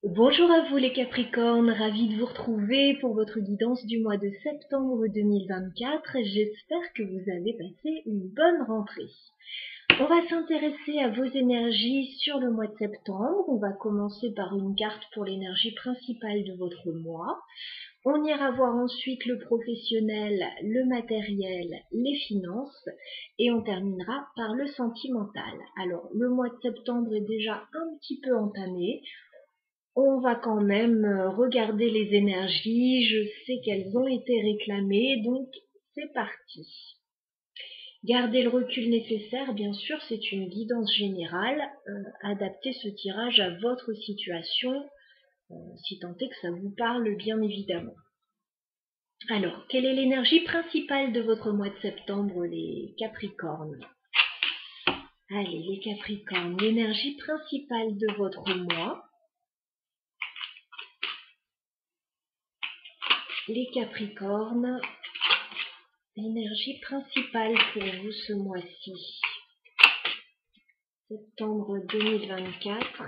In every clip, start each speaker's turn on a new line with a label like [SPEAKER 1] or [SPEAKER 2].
[SPEAKER 1] Bonjour à vous les Capricornes, ravie de vous retrouver pour votre guidance du mois de septembre 2024. J'espère que vous avez passé une bonne rentrée. On va s'intéresser à vos énergies sur le mois de septembre. On va commencer par une carte pour l'énergie principale de votre mois. On ira voir ensuite le professionnel, le matériel, les finances et on terminera par le sentimental. Alors, le mois de septembre est déjà un petit peu entamé. On va quand même regarder les énergies. Je sais qu'elles ont été réclamées, donc c'est parti. Gardez le recul nécessaire, bien sûr, c'est une guidance générale. Adaptez ce tirage à votre situation, si tant est que ça vous parle, bien évidemment. Alors, quelle est l'énergie principale de votre mois de septembre, les Capricornes? Allez, les Capricornes, l'énergie principale de votre mois. Les Capricornes, l'énergie principale pour vous ce mois-ci, septembre 2024.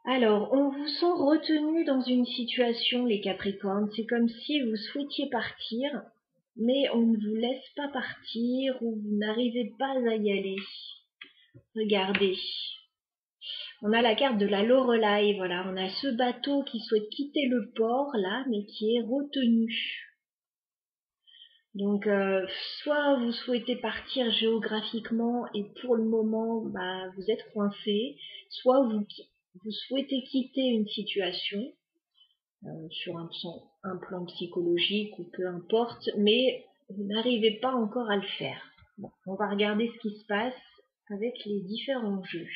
[SPEAKER 1] Alors, on vous sent retenu dans une situation, les Capricornes. C'est comme si vous souhaitiez partir, mais on ne vous laisse pas partir ou vous n'arrivez pas à y aller. Regardez. On a la carte de la Loreley, voilà. On a ce bateau qui souhaite quitter le port, là, mais qui est retenu. Donc, soit vous souhaitez partir géographiquement et pour le moment, vous êtes coincé, soit vous souhaitez quitter une situation sur un plan psychologique ou peu importe, mais vous n'arrivez pas encore à le faire. Bon, on va regarder ce qui se passe avec les différents jeux.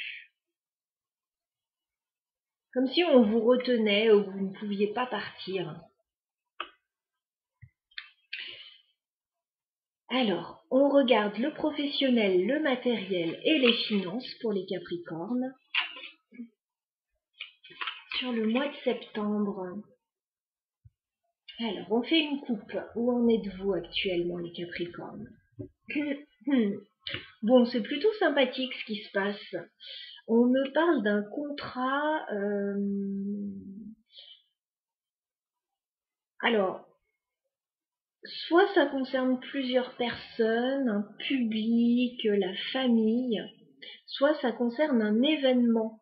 [SPEAKER 1] Comme si on vous retenait ou vous ne pouviez pas partir. Alors, on regarde le professionnel, le matériel et les finances pour les Capricornes. Sur le mois de septembre. Alors, on fait une coupe. Où en êtes-vous actuellement, les Capricornes? Bon, c'est plutôt sympathique ce qui se passe. On me parle d'un contrat. Alors, soit ça concerne plusieurs personnes, un public, la famille, soit ça concerne un événement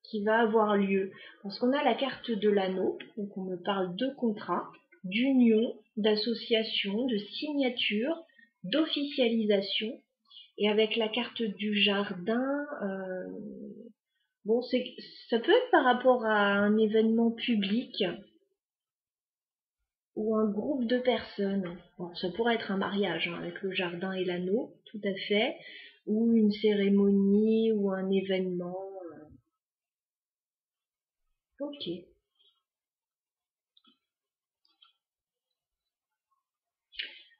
[SPEAKER 1] qui va avoir lieu. Parce qu'on a la carte de l'anneau, donc on me parle de contrat, d'union, d'association, de signature, d'officialisation. Et avec la carte du jardin, bon, ça peut être par rapport à un événement public ou un groupe de personnes. Bon, ça pourrait être un mariage avec le jardin et l'anneau, tout à fait, ou une cérémonie ou un événement. Ok.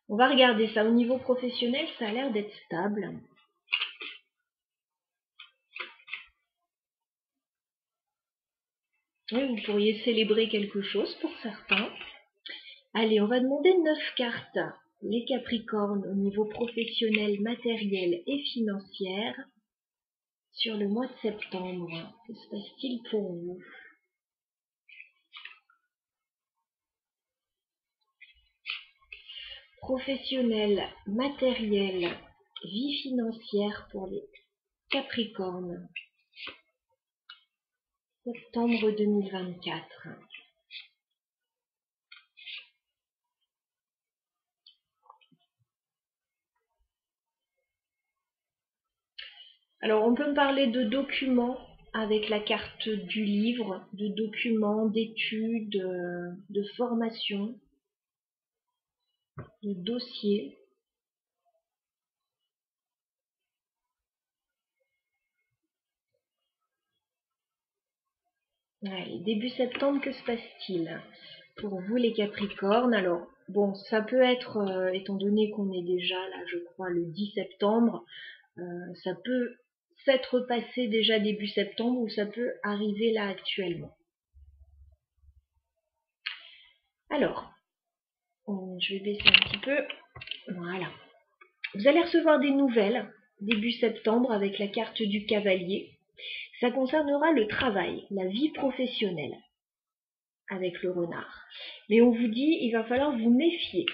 [SPEAKER 1] On va regarder ça. Au niveau professionnel, ça a l'air d'être stable. Oui, vous pourriez célébrer quelque chose pour certains. Allez, on va demander 9 cartes. Les Capricornes au niveau professionnel, matériel et financier sur le mois de septembre. Que se passe-t-il pour vous? Professionnel, matériel, vie financière pour les Capricornes. Septembre 2024. Alors, on peut me parler de documents avec la carte du livre, de documents, d'études, de formation, de dossiers. Allez, début septembre, que se passe-t-il pour vous les Capricornes? Alors, bon, ça peut être, étant donné qu'on est déjà là, je crois, le 10 septembre, ça peut s'être passé déjà début septembre ou ça peut arriver là actuellement. Alors, je vais baisser un petit peu. Voilà. Vous allez recevoir des nouvelles début septembre avec la carte du cavalier. Ça concernera le travail, la vie professionnelle avec le renard. Mais on vous dit, il va falloir vous méfier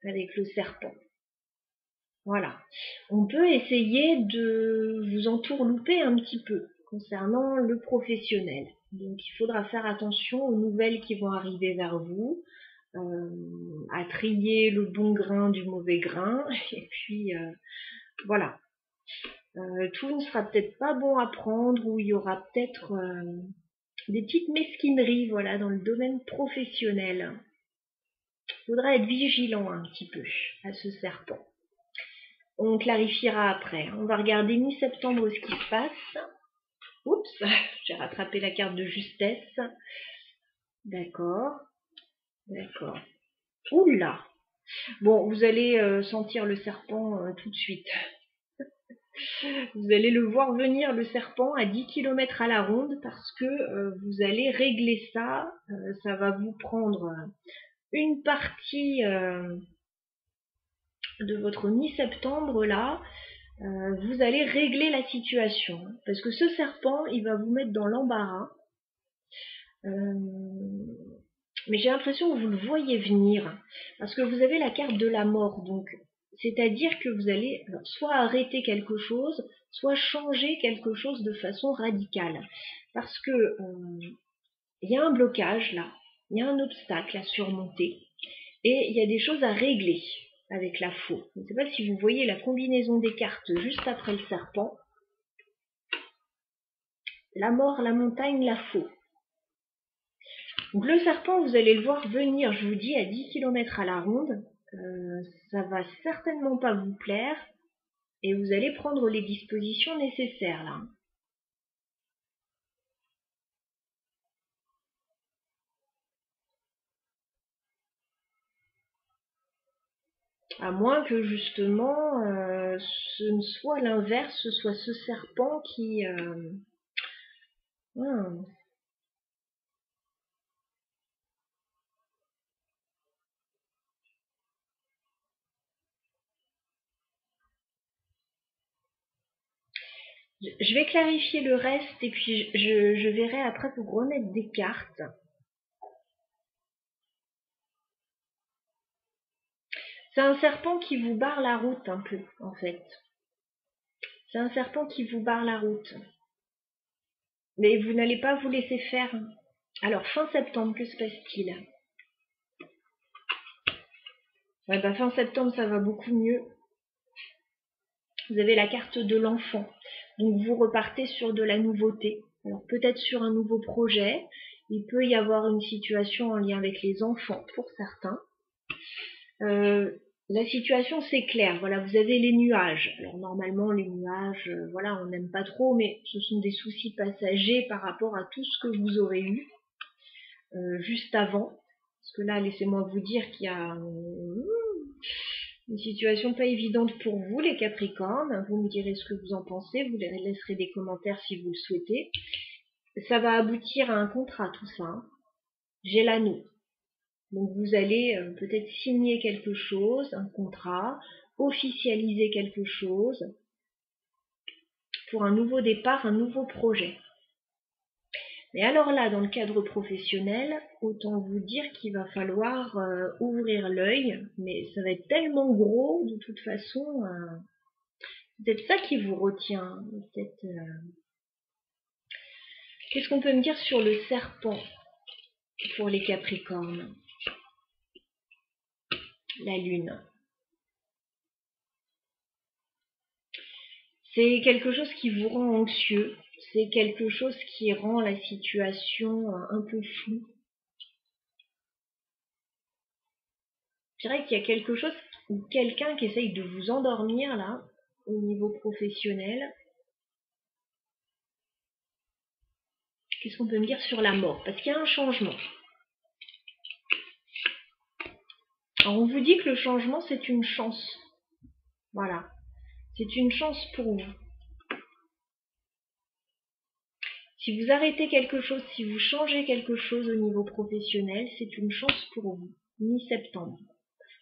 [SPEAKER 1] avec le serpent. Voilà. On peut essayer de vous entourlouper un petit peu concernant le professionnel. Donc il faudra faire attention aux nouvelles qui vont arriver vers vous, à trier le bon grain du mauvais grain, et puis voilà. Tout ne sera peut-être pas bon à prendre, ou il y aura peut-être des petites mesquineries, voilà, dans le domaine professionnel. Il faudra être vigilant un petit peu à ce serpent. On clarifiera après. On va regarder mi-septembre ce qui se passe. Oups, j'ai rattrapé la carte de justesse. D'accord, d'accord. Oula. Bon, vous allez sentir le serpent tout de suite. Vous allez le voir venir, le serpent, à 10 km à la ronde, parce que vous allez régler ça. Ça va vous prendre une partie de votre mi-septembre là. Vous allez régler la situation. Parce que ce serpent, il va vous mettre dans l'embarras. Mais j'ai l'impression que vous le voyez venir. Parce que vous avez la carte de la mort. Donc, c'est-à-dire que vous allez soit arrêter quelque chose, soit changer quelque chose de façon radicale. Parce que il y a un blocage là. Il y a un obstacle à surmonter. Et il y a des choses à régler avec la faux. Je ne sais pas si vous voyez la combinaison des cartes juste après le serpent. La mort, la montagne, la faux. Donc le serpent, vous allez le voir venir, je vous dis, à 10 km à la ronde. Ça va certainement pas vous plaire. Et vous allez prendre les dispositions nécessaires là. À moins que justement ce ne soit l'inverse, ce soit ce serpent qui... Je vais clarifier le reste et puis je verrai après pour remettre des cartes. C'est un serpent qui vous barre la route un peu, en fait. C'est un serpent qui vous barre la route. Mais vous n'allez pas vous laisser faire. Alors, fin septembre, que se passe-t-il? Ouais, bah, fin septembre, ça va beaucoup mieux. Vous avez la carte de l'enfant. Donc, vous repartez sur de la nouveauté. Alors, peut-être sur un nouveau projet. Il peut y avoir une situation en lien avec les enfants, pour certains. La situation c'est clair, voilà, vous avez les nuages. Alors normalement les nuages, voilà, on n'aime pas trop, mais ce sont des soucis passagers par rapport à tout ce que vous aurez eu juste avant. Parce que là, laissez-moi vous dire qu'il y a une situation pas évidente pour vous les Capricornes. Vous me direz ce que vous en pensez, vous laisserez des commentaires si vous le souhaitez. Ça va aboutir à un contrat tout ça. Hein. J'ai l'anneau. Donc vous allez peut-être signer quelque chose, un contrat, officialiser quelque chose pour un nouveau départ, un nouveau projet. Mais alors là, dans le cadre professionnel, autant vous dire qu'il va falloir ouvrir l'œil, mais ça va être tellement gros de toute façon. C'est peut-être ça qui vous retient. Qu'est-ce qu'on peut me dire sur le serpent pour les Capricornes? La lune. C'est quelque chose qui vous rend anxieux, c'est quelque chose qui rend la situation un peu floue. Je dirais qu'il y a quelque chose, ou quelqu'un qui essaye de vous endormir là, au niveau professionnel. Qu'est-ce qu'on peut me dire sur la mort? Parce qu'il y a un changement. Alors on vous dit que le changement c'est une chance. Voilà. C'est une chance pour vous. Si vous arrêtez quelque chose, si vous changez quelque chose au niveau professionnel, c'est une chance pour vous. Mi-septembre.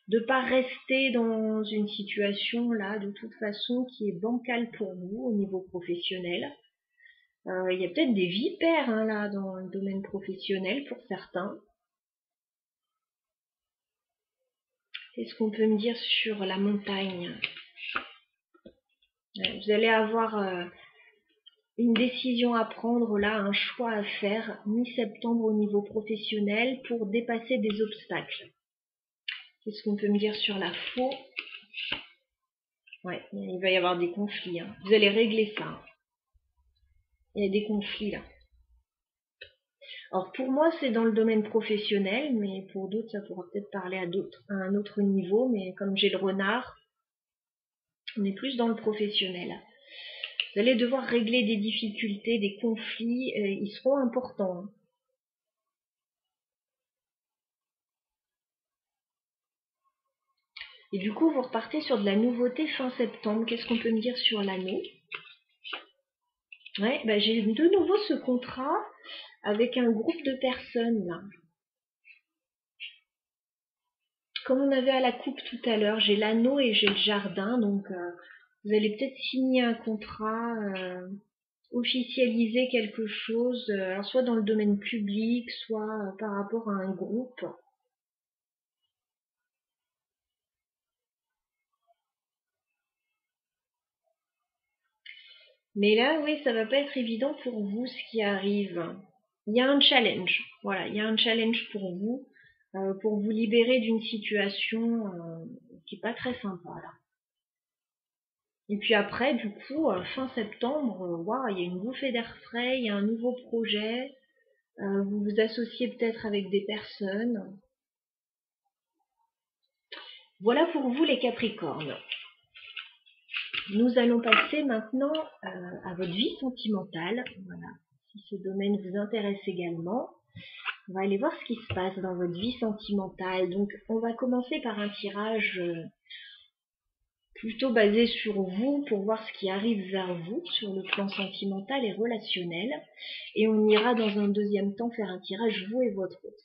[SPEAKER 1] De pas rester dans une situation là, de toute façon, qui est bancale pour vous au niveau professionnel. Il y a peut-être des vipères hein, là dans le domaine professionnel pour certains. Qu'est-ce qu'on peut me dire sur la montagne? Vous allez avoir une décision à prendre là, un choix à faire mi-septembre au niveau professionnel pour dépasser des obstacles. Qu'est-ce qu'on peut me dire sur la faux? Ouais, il va y avoir des conflits. Hein. Vous allez régler ça. Hein. Il y a des conflits là. Alors pour moi c'est dans le domaine professionnel, mais pour d'autres ça pourra peut-être parler à un autre niveau, mais comme j'ai le renard, on est plus dans le professionnel. Vous allez devoir régler des difficultés, des conflits, ils seront importants. Hein. Et du coup vous repartez sur de la nouveauté fin septembre. Qu'est-ce qu'on peut me dire sur l'année? Ouais, bah j'ai de nouveau ce contrat avec un groupe de personnes là. Comme on avait à la coupe tout à l'heure, j'ai l'anneau et j'ai le jardin, donc vous allez peut-être signer un contrat, officialiser quelque chose, alors soit dans le domaine public, soit par rapport à un groupe. Mais là, oui, ça va pas être évident pour vous ce qui arrive. Il y a un challenge, voilà, il y a un challenge pour vous libérer d'une situation qui est pas très sympa là. Et puis après, du coup, fin septembre, waouh, il y a une bouffée d'air frais, il y a un nouveau projet, vous vous associez peut-être avec des personnes. Voilà pour vous les Capricornes. Nous allons passer maintenant à votre vie sentimentale. Voilà, si ce domaine vous intéresse également. On va aller voir ce qui se passe dans votre vie sentimentale. Donc, on va commencer par un tirage plutôt basé sur vous pour voir ce qui arrive vers vous sur le plan sentimental et relationnel. Et on ira dans un deuxième temps faire un tirage vous et votre autre.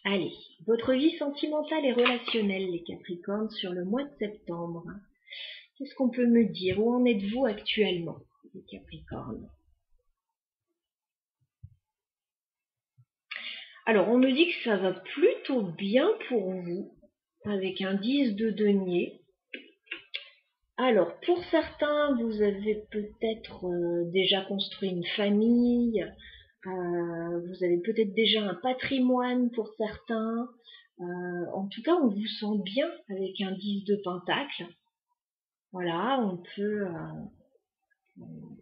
[SPEAKER 1] Allez, votre vie sentimentale et relationnelle, les Capricornes, sur le mois de septembre. Qu'est-ce qu'on peut me dire? Où en êtes-vous actuellement, les Capricornes? Alors, on me dit que ça va plutôt bien pour vous, avec un 10 de denier. Alors, pour certains, vous avez peut-être déjà construit une famille, vous avez peut-être déjà un patrimoine pour certains. En tout cas, on vous sent bien avec un 10 de pentacle. Voilà, on peut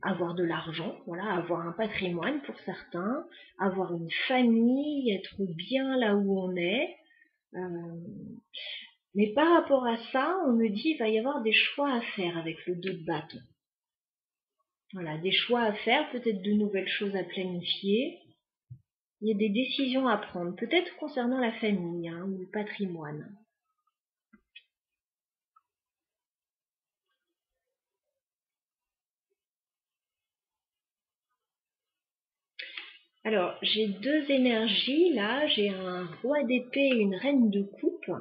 [SPEAKER 1] avoir de l'argent, voilà, avoir un patrimoine pour certains, avoir une famille, être bien là où on est. Mais par rapport à ça, on me dit qu'il va y avoir des choix à faire avec le 2 de bâton. Voilà, des choix à faire, peut-être de nouvelles choses à planifier. Il y a des décisions à prendre, peut-être concernant la famille hein, ou le patrimoine. Alors, j'ai deux énergies là, j'ai un roi d'épée et une reine de coupe.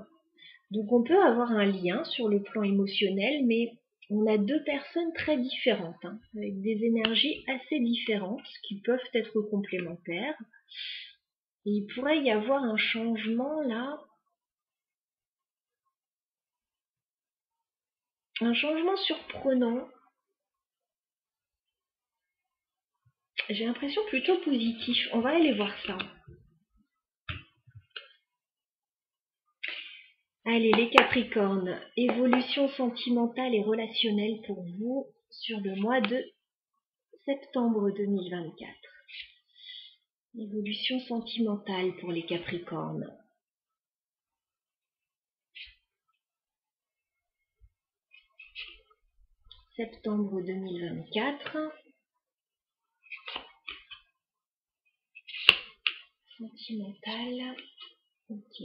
[SPEAKER 1] Donc on peut avoir un lien sur le plan émotionnel, mais on a deux personnes très différentes, hein, avec des énergies assez différentes qui peuvent être complémentaires. Et il pourrait y avoir un changement là, un changement surprenant. J'ai l'impression plutôt positif. On va aller voir ça. Allez, les Capricornes, évolution sentimentale et relationnelle pour vous sur le mois de septembre 2024. Évolution sentimentale pour les Capricornes. Septembre 2024. Sentimentale. Ok.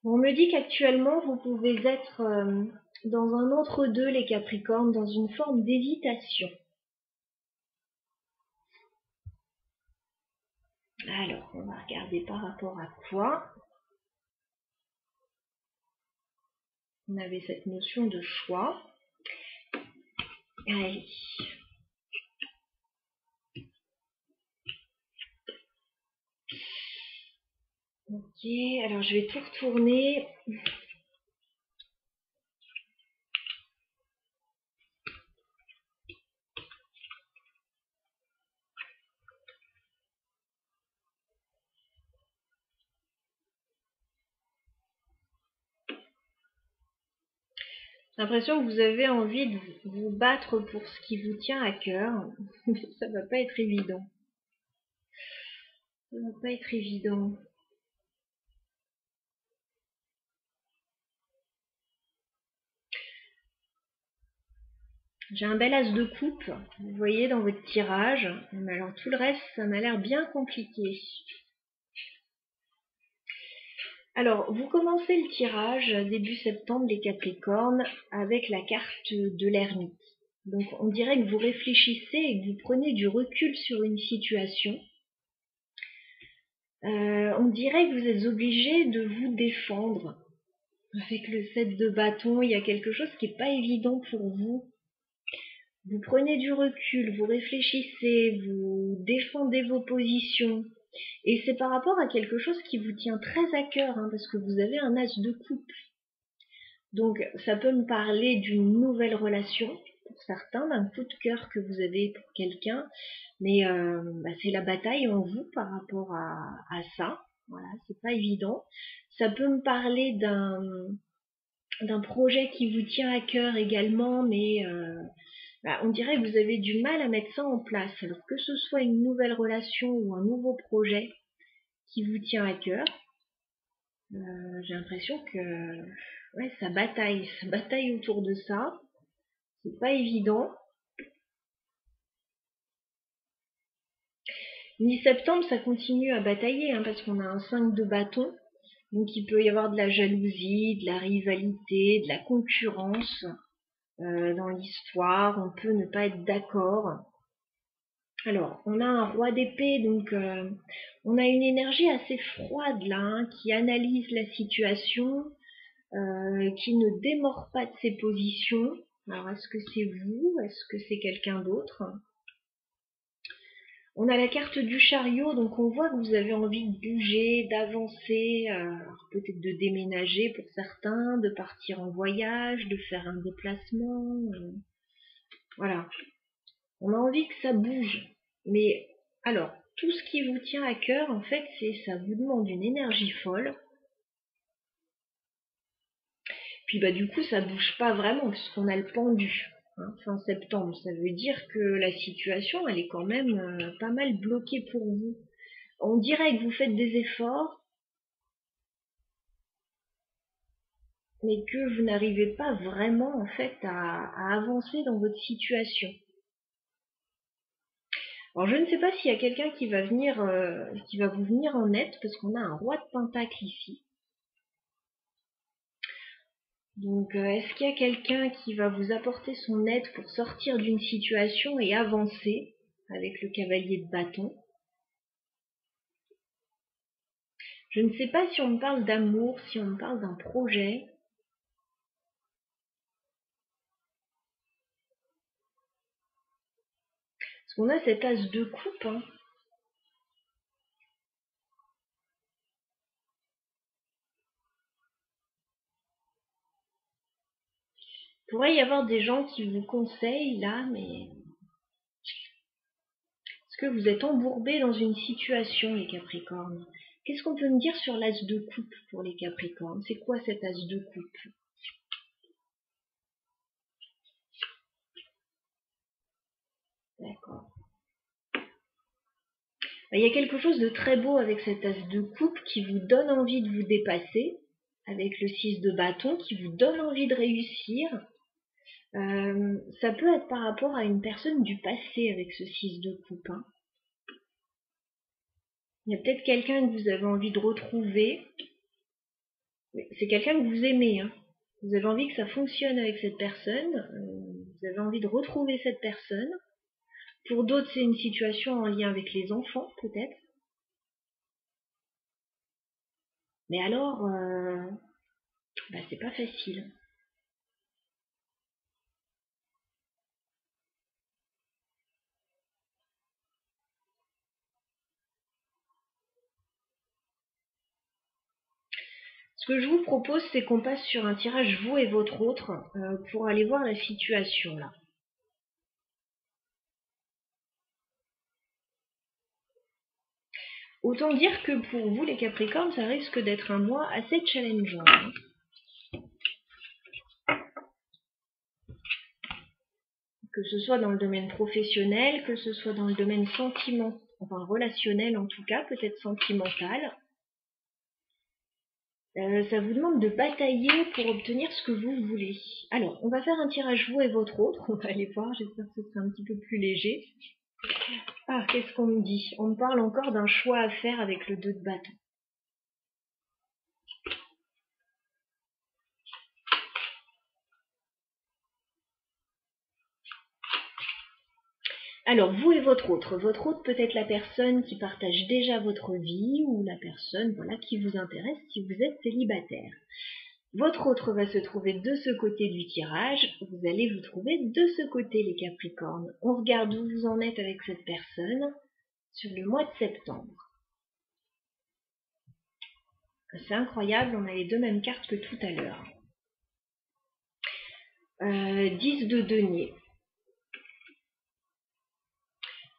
[SPEAKER 1] On me dit qu'actuellement, vous pouvez être dans un entre-deux, les Capricornes, dans une forme d'hésitation. Alors, on va regarder par rapport à quoi. On avait cette notion de choix. Allez. Ok, alors je vais tout retourner. J'ai l'impression que vous avez envie de vous battre pour ce qui vous tient à cœur, mais ça va pas être évident. Ça va pas être évident. J'ai un bel as de coupe, vous voyez dans votre tirage, mais alors tout le reste, ça m'a l'air bien compliqué. Alors, vous commencez le tirage début septembre, les Capricornes, avec la carte de l'ermite. Donc, on dirait que vous réfléchissez et que vous prenez du recul sur une situation. On dirait que vous êtes obligé de vous défendre. Avec le 7 de bâton, il y a quelque chose qui n'est pas évident pour vous. Vous prenez du recul, vous réfléchissez, vous défendez vos positions. Et c'est par rapport à quelque chose qui vous tient très à cœur, hein, parce que vous avez un as de coupe. Donc ça peut me parler d'une nouvelle relation, pour certains, d'un coup de cœur que vous avez pour quelqu'un, mais c'est la bataille en vous par rapport à ça. Voilà, c'est pas évident. Ça peut me parler d'un projet qui vous tient à cœur également, mais on dirait que vous avez du mal à mettre ça en place. Alors que ce soit une nouvelle relation ou un nouveau projet qui vous tient à cœur, j'ai l'impression que ouais, ça bataille autour de ça. C'est pas évident. Mi-septembre, ça continue à batailler, hein, parce qu'on a un 5 de bâton. Donc il peut y avoir de la jalousie, de la rivalité, de la concurrence dans l'histoire. On peut ne pas être d'accord. Alors, on a un roi d'épée, donc on a une énergie assez froide là, hein, qui analyse la situation, qui ne démord pas de ses positions. Alors, est-ce que c'est vous? Est-ce que c'est quelqu'un d'autre? On a la carte du chariot, donc on voit que vous avez envie de bouger, d'avancer, peut-être de déménager pour certains, de partir en voyage, de faire un déplacement. Voilà. On a envie que ça bouge. Mais alors, tout ce qui vous tient à cœur, en fait, ça vous demande une énergie folle. Puis du coup, ça bouge pas vraiment puisqu'on a le pendu. Hein, fin septembre, ça veut dire que la situation, elle est quand même pas mal bloquée pour vous. On dirait que vous faites des efforts, mais que vous n'arrivez pas vraiment en fait à avancer dans votre situation. Alors je ne sais pas s'il y a quelqu'un qui va vous venir en aide, parce qu'on a un roi de pentacle ici. Donc, est-ce qu'il y a quelqu'un qui va vous apporter son aide pour sortir d'une situation et avancer avec le cavalier de bâton? Je ne sais pas si on me parle d'amour, si on me parle d'un projet. Parce qu'on a cet as de coupe, hein. Il pourrait y avoir des gens qui vous conseillent là, mais est-ce que vous êtes embourbés dans une situation, les Capricornes? Qu'est-ce qu'on peut me dire sur l'as de coupe pour les Capricornes? C'est quoi cet as de coupe? D'accord. Il y a quelque chose de très beau avec cet as de coupe qui vous donne envie de vous dépasser, avec le 6 de bâton qui vous donne envie de réussir. Ça peut être par rapport à une personne du passé avec ce 6 de coupe, hein. Il y a peut-être quelqu'un que vous avez envie de retrouver. C'est quelqu'un que vous aimez, hein. Vous avez envie que ça fonctionne avec cette personne. Vous avez envie de retrouver cette personne. Pour d'autres, c'est une situation en lien avec les enfants, peut-être. Mais alors, c'est pas facile. Ce que je vous propose, c'est qu'on passe sur un tirage vous et votre autre pour aller voir la situation là. Autant dire que pour vous les Capricornes, ça risque d'être un mois assez challengeant. Que ce soit dans le domaine professionnel, que ce soit dans le domaine sentimental, enfin relationnel en tout cas, peut-être sentimental. Ça vous demande de batailler pour obtenir ce que vous voulez. Alors, on va faire un tirage vous et votre autre. On va aller voir, j'espère que ce sera un petit peu plus léger. Ah, qu'est-ce qu'on me dit? On me parle encore d'un choix à faire avec le 2 de bâton. Alors, vous et votre autre peut être la personne qui partage déjà votre vie ou la personne voilà, qui vous intéresse si vous êtes célibataire. Votre autre va se trouver de ce côté du tirage, vous allez vous trouver de ce côté les Capricornes. On regarde où vous en êtes avec cette personne sur le mois de septembre. C'est incroyable, on a les deux mêmes cartes que tout à l'heure. 10 de denier.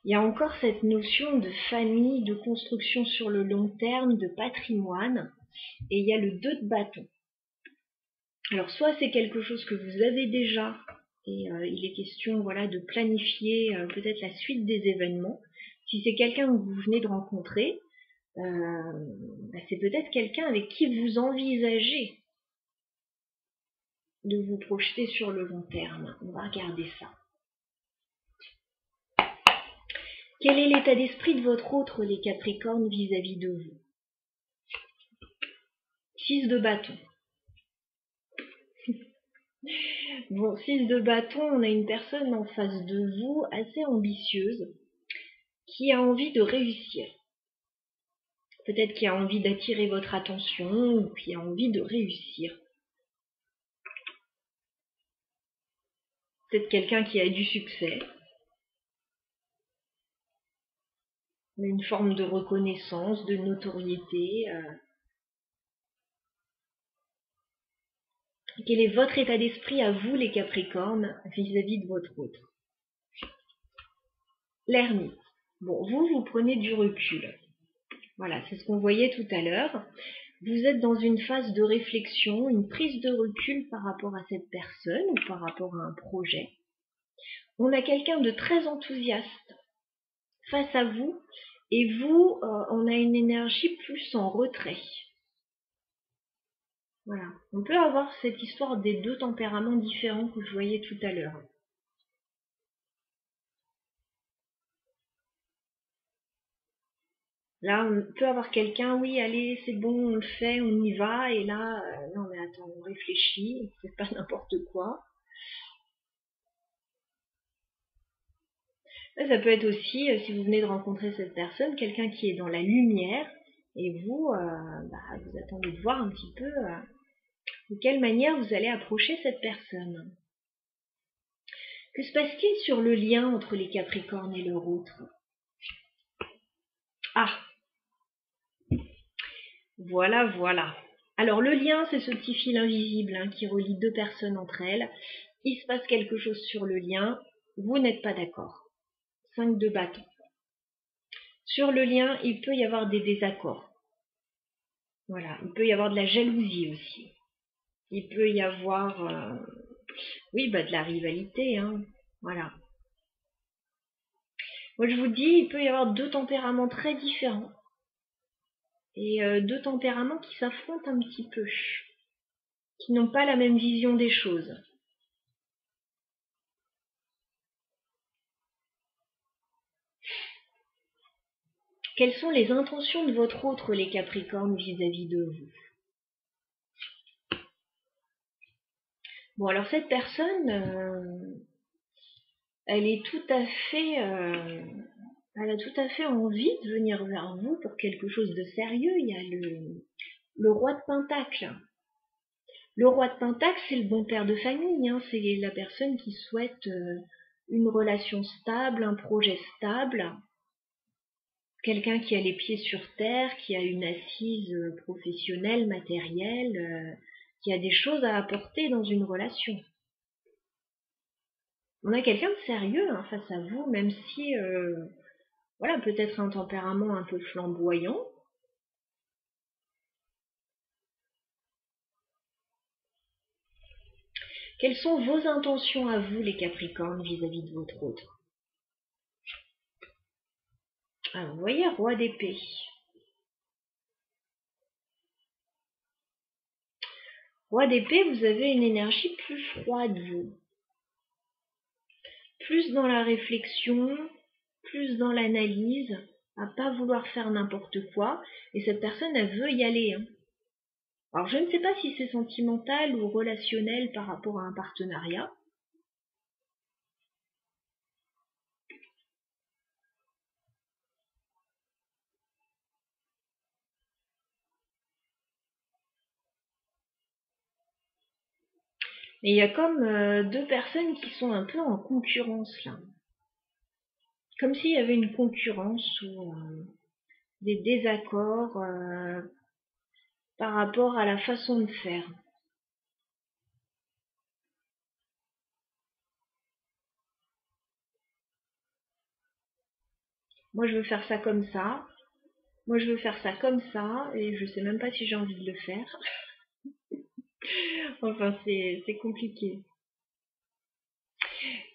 [SPEAKER 1] Il y a encore cette notion de famille, de construction sur le long terme, de patrimoine, et il y a le 2 de bâton. Alors soit c'est quelque chose que vous avez déjà, et il est question voilà, de planifier peut-être la suite des événements. Si c'est quelqu'un que vous venez de rencontrer, c'est peut-être quelqu'un avec qui vous envisagez de vous projeter sur le long terme. On va regarder ça. Quel est l'état d'esprit de votre autre, les Capricornes, vis-à-vis de vous? 6 de bâton. Bon, 6 de bâton, on a une personne en face de vous assez ambitieuse qui a envie de réussir. Peut-être qui a envie d'attirer votre attention ou qui a envie de réussir. Peut-être quelqu'un qui a du succès. Une forme de reconnaissance, de notoriété. Quel est votre état d'esprit à vous, les Capricornes, vis-à-vis de votre autre? L'ermite. Bon, vous prenez du recul. Voilà, c'est ce qu'on voyait tout à l'heure. Vous êtes dans une phase de réflexion, une prise de recul par rapport à cette personne ou par rapport à un projet. On a quelqu'un de très enthousiaste face à vous et vous, on a une énergie plus en retrait. Voilà, on peut avoir cette histoire des deux tempéraments différents que je voyais tout à l'heure. Là, on peut avoir quelqu'un, oui, allez, c'est bon, on le fait, on y va, et là, non mais attends, on réfléchit, c'est pas n'importe quoi. Là, ça peut être aussi, si vous venez de rencontrer cette personne, quelqu'un qui est dans la lumière, et vous, vous attendez de voir un petit peu de quelle manière vous allez approcher cette personne. Que se passe-t-il sur le lien entre les Capricornes et leur autre? Ah, voilà. Alors le lien, c'est ce petit fil invisible qui relie deux personnes entre elles. Il se passe quelque chose sur le lien, vous n'êtes pas d'accord. 5 de bâton. Sur le lien, il peut y avoir des désaccords. Voilà, il peut y avoir de la jalousie aussi. Il peut y avoir, de la rivalité, voilà. Moi, je vous dis, il peut y avoir deux tempéraments très différents. Et deux tempéraments qui s'affrontent un petit peu. Qui n'ont pas la même vision des choses. Quelles sont les intentions de votre autre, les Capricornes, vis-à-vis de vous? Bon, alors cette personne, elle est tout à fait... elle a tout à fait envie de venir vers vous pour quelque chose de sérieux. Il y a le roi de Pentacle. Le roi de Pentacle, c'est le bon père de famille. C'est la personne qui souhaite une relation stable, un projet stable. quelqu'un qui a les pieds sur terre, qui a une assise professionnelle, matérielle, qui a des choses à apporter dans une relation. On a quelqu'un de sérieux hein, face à vous, même si, voilà, peut-être un tempérament un peu flamboyant. Quelles sont vos intentions à vous, les Capricornes, vis-à-vis de votre autre? Ah, vous voyez, roi d'épée. Roi d'épée, vous avez une énergie plus froide, vous. Plus dans la réflexion, plus dans l'analyse, à pas vouloir faire n'importe quoi. Et cette personne, elle veut y aller. Hein. Alors, je ne sais pas si c'est sentimental ou relationnel par rapport à un partenariat. Mais il y a comme deux personnes qui sont un peu en concurrence, là. Comme s'il y avait une concurrence ou des désaccords par rapport à la façon de faire. Moi, je veux faire ça comme ça. Moi, je veux faire ça comme ça. Et je sais même pas si j'ai envie de le faire. Enfin, c'est compliqué.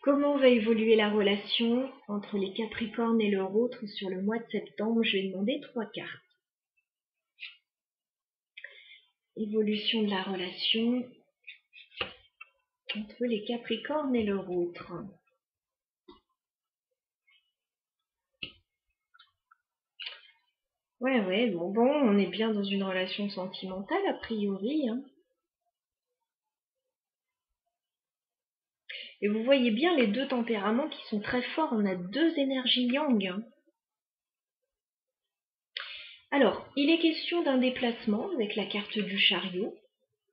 [SPEAKER 1] Comment va évoluer la relation entre les Capricornes et leur autre sur le mois de septembre? Je vais demander 3 cartes. Évolution de la relation entre les Capricornes et leur autre. Ouais, bon, on est bien dans une relation sentimentale, a priori. Hein. Et vous voyez bien les deux tempéraments qui sont très forts. On a deux énergies yang. Hein. Alors, il est question d'un déplacement avec la carte du chariot,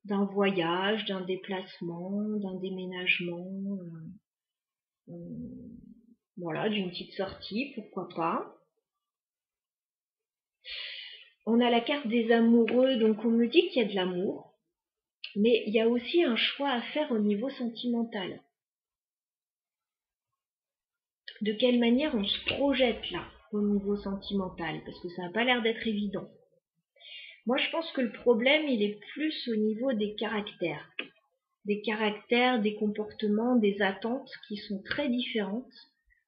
[SPEAKER 1] d'un voyage, d'un déplacement, d'un déménagement, voilà, d'une petite sortie, pourquoi pas. On a la carte des amoureux, donc on me dit qu'il y a de l'amour, mais il y a aussi un choix à faire au niveau sentimental. De quelle manière on se projette là, au niveau sentimental, parce que ça n'a pas l'air d'être évident. Moi, je pense que le problème, il est plus au niveau des caractères. Des caractères, des comportements, des attentes qui sont très différentes.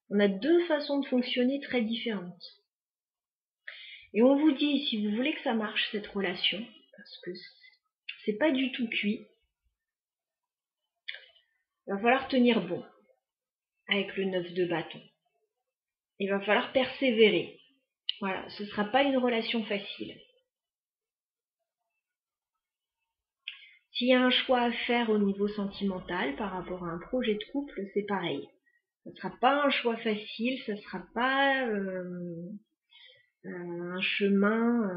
[SPEAKER 1] On a deux façons de fonctionner très différentes. Et on vous dit, si vous voulez que ça marche, cette relation, parce que c'est pas du tout cuit, il va falloir tenir bon avec le 9 de bâton. Il va falloir persévérer. Voilà, ce ne sera pas une relation facile. S'il y a un choix à faire au niveau sentimental par rapport à un projet de couple, c'est pareil. Ce ne sera pas un choix facile, ce ne sera pas un chemin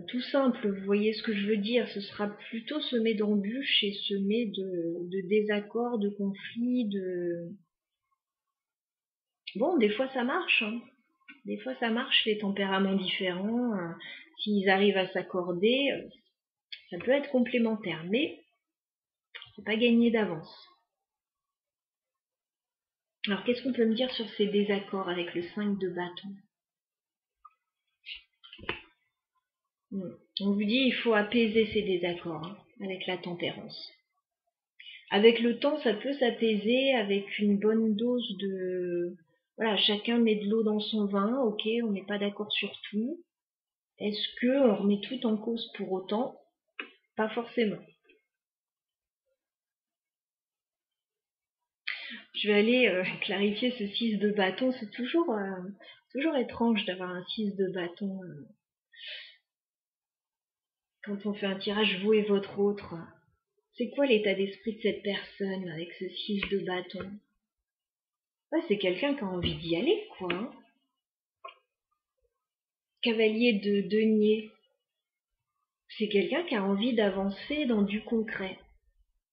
[SPEAKER 1] tout simple, vous voyez ce que je veux dire. Ce sera plutôt semé d'embûches et semé de désaccords, de conflits, de... Bon, des fois ça marche, hein. Des fois ça marche, les tempéraments différents, s'ils arrivent à s'accorder, ça peut être complémentaire, mais c'est pas gagné d'avance. Alors qu'est-ce qu'on peut me dire sur ces désaccords avec le 5 de bâton? On vous dit il faut apaiser ces désaccords hein, avec la tempérance. Avec le temps, ça peut s'apaiser avec une bonne dose de... Voilà, chacun met de l'eau dans son vin, ok, on n'est pas d'accord sur tout. Est-ce qu'on remet tout en cause pour autant? Pas forcément. Je vais aller clarifier ce 6 de bâton. C'est toujours étrange d'avoir un 6 de bâton quand on fait un tirage vous et votre autre. C'est quoi l'état d'esprit de cette personne avec ce 6 de bâton? Ouais, c'est quelqu'un qui a envie d'y aller, quoi. Hein. Cavalier de denier. C'est quelqu'un qui a envie d'avancer dans du concret.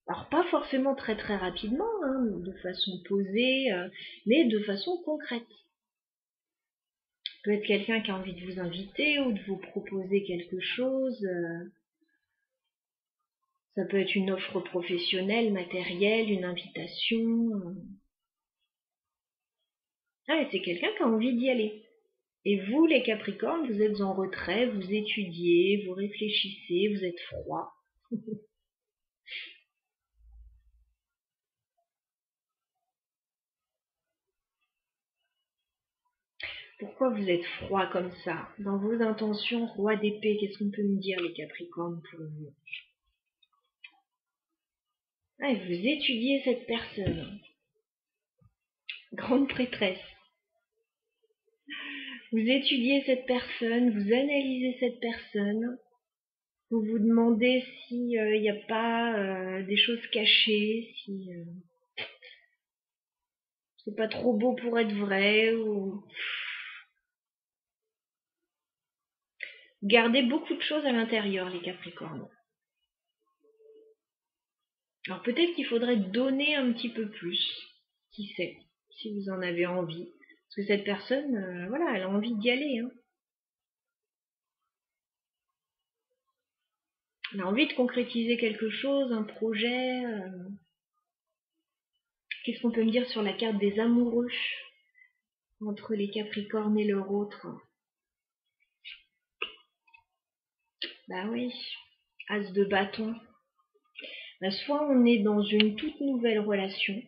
[SPEAKER 1] Alors pas forcément très très rapidement, hein, de façon posée, mais de façon concrète. Ça peut être quelqu'un qui a envie de vous inviter ou de vous proposer quelque chose. Ça peut être une offre professionnelle, matérielle, une invitation. Ah, et c'est quelqu'un qui a envie d'y aller. Et vous, les Capricornes, vous êtes en retrait, vous étudiez, vous réfléchissez, vous êtes froid. Pourquoi vous êtes froid comme ça? Dans vos intentions, roi d'épée, qu'est-ce qu'on peut me dire, les Capricornes, pour vous? Ah, vous étudiez cette personne. Grande prêtresse. Vous étudiez cette personne, vous analysez cette personne. Vous vous demandez s'il n'y a pas des choses cachées, si c'est pas trop beau pour être vrai, ou gardez beaucoup de choses à l'intérieur, les Capricornes. Alors peut-être qu'il faudrait donner un petit peu plus, qui sait, si vous en avez envie. Parce que cette personne, voilà, elle a envie d'y aller. Hein. Elle a envie de concrétiser quelque chose, un projet. Qu'est-ce qu'on peut me dire sur la carte des amoureux entre les Capricornes et leur autre? Bah oui, As de bâton. Bah, soit on est dans une toute nouvelle relation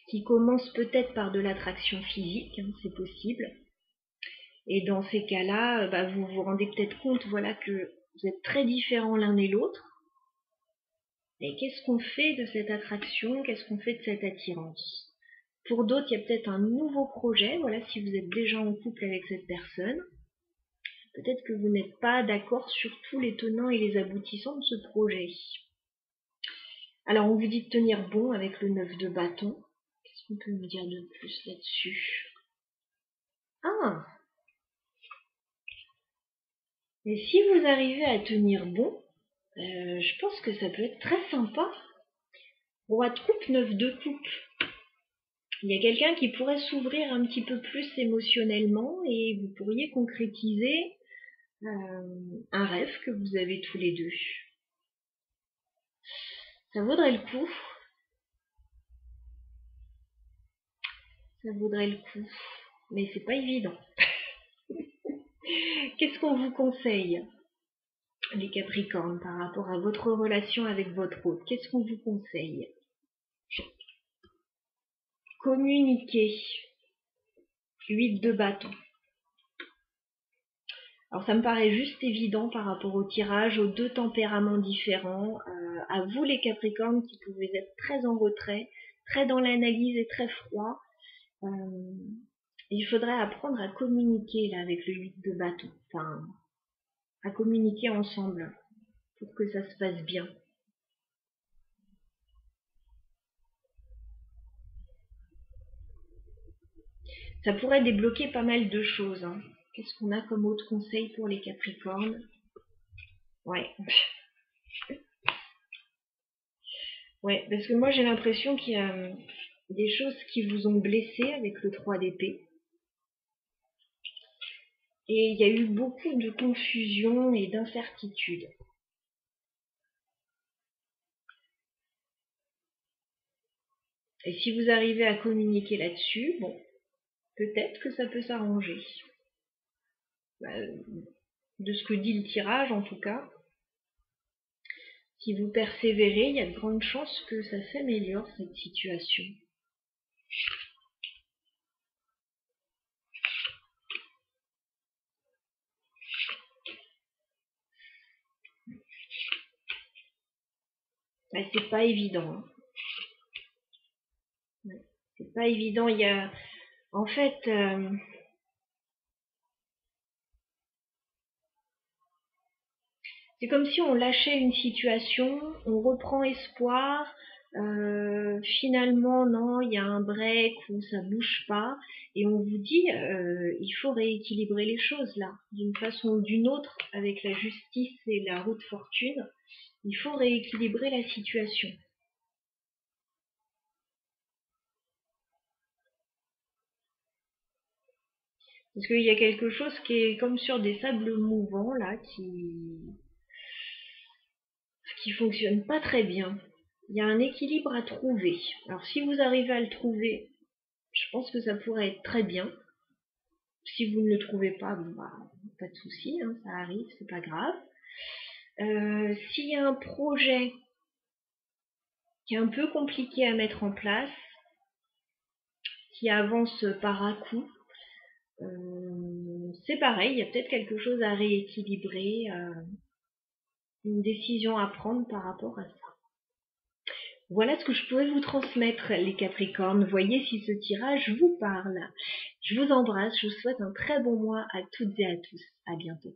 [SPEAKER 1] qui commence peut-être par de l'attraction physique, hein, c'est possible. Et dans ces cas-là, bah, vous vous rendez peut-être compte, voilà, que vous êtes très différents l'un et l'autre. Et qu'est-ce qu'on fait de cette attraction? Qu'est-ce qu'on fait de cette attirance? Pour d'autres, il y a peut-être un nouveau projet. Voilà, si vous êtes déjà en couple avec cette personne, peut-être que vous n'êtes pas d'accord sur tous les tenants et les aboutissants de ce projet. Alors, on vous dit de tenir bon avec le 9 de bâton. Qu'est-ce qu'on peut me dire de plus là-dessus? Ah! Et si vous arrivez à tenir bon, je pense que ça peut être très sympa. Roi de coupe, 9 de coupe. Il y a quelqu'un qui pourrait s'ouvrir un petit peu plus émotionnellement et vous pourriez concrétiser un rêve que vous avez tous les deux. Ça vaudrait le coup. Ça vaudrait le coup. Mais c'est pas évident. Qu'est-ce qu'on vous conseille, les Capricornes, par rapport à votre relation avec votre hôte? Qu'est-ce qu'on vous conseille? Communiquer. 8 de bâton. Alors ça me paraît juste évident par rapport au tirage, aux deux tempéraments différents. À vous les Capricornes qui pouvez être très en retrait, très dans l'analyse et très froid. Il faudrait apprendre à communiquer là avec le 8 de bâton. Enfin, à communiquer ensemble pour que ça se passe bien. Ça pourrait débloquer pas mal de choses. Hein. Qu'est-ce qu'on a comme autre conseil pour les Capricornes? Ouais. Ouais, parce que moi j'ai l'impression qu'il y a des choses qui vous ont blessé avec le 3 d'épée. Et il y a eu beaucoup de confusion et d'incertitude. Et si vous arrivez à communiquer là-dessus, bon, peut-être que ça peut s'arranger. Bah, de ce que dit le tirage en tout cas, si vous persévérez, il y a de grandes chances que ça s'améliore cette situation. Bah, c'est pas évident. Hein. Ouais, c'est pas évident. Il y a, en fait, c'est comme si on lâchait une situation, on reprend espoir. Finalement, non, il y a un break où ça bouge pas, et on vous dit, il faut rééquilibrer les choses là, d'une façon ou d'une autre, avec la justice et la roue de fortune. Il faut rééquilibrer la situation. Parce qu'il y a quelque chose qui est comme sur des sables mouvants, là, qui fonctionne pas très bien. Il y a un équilibre à trouver. Alors si vous arrivez à le trouver, je pense que ça pourrait être très bien. Si vous ne le trouvez pas, bon bah, pas de souci, hein, ça arrive, c'est pas grave. S'il y a un projet qui est un peu compliqué à mettre en place, qui avance par à-coups, c'est pareil, il y a peut-être quelque chose à rééquilibrer, une décision à prendre par rapport à ça. Voilà ce que je pourrais vous transmettre, les Capricornes. Voyez si ce tirage vous parle. Je vous embrasse, je vous souhaite un très bon mois à toutes et à tous. À bientôt.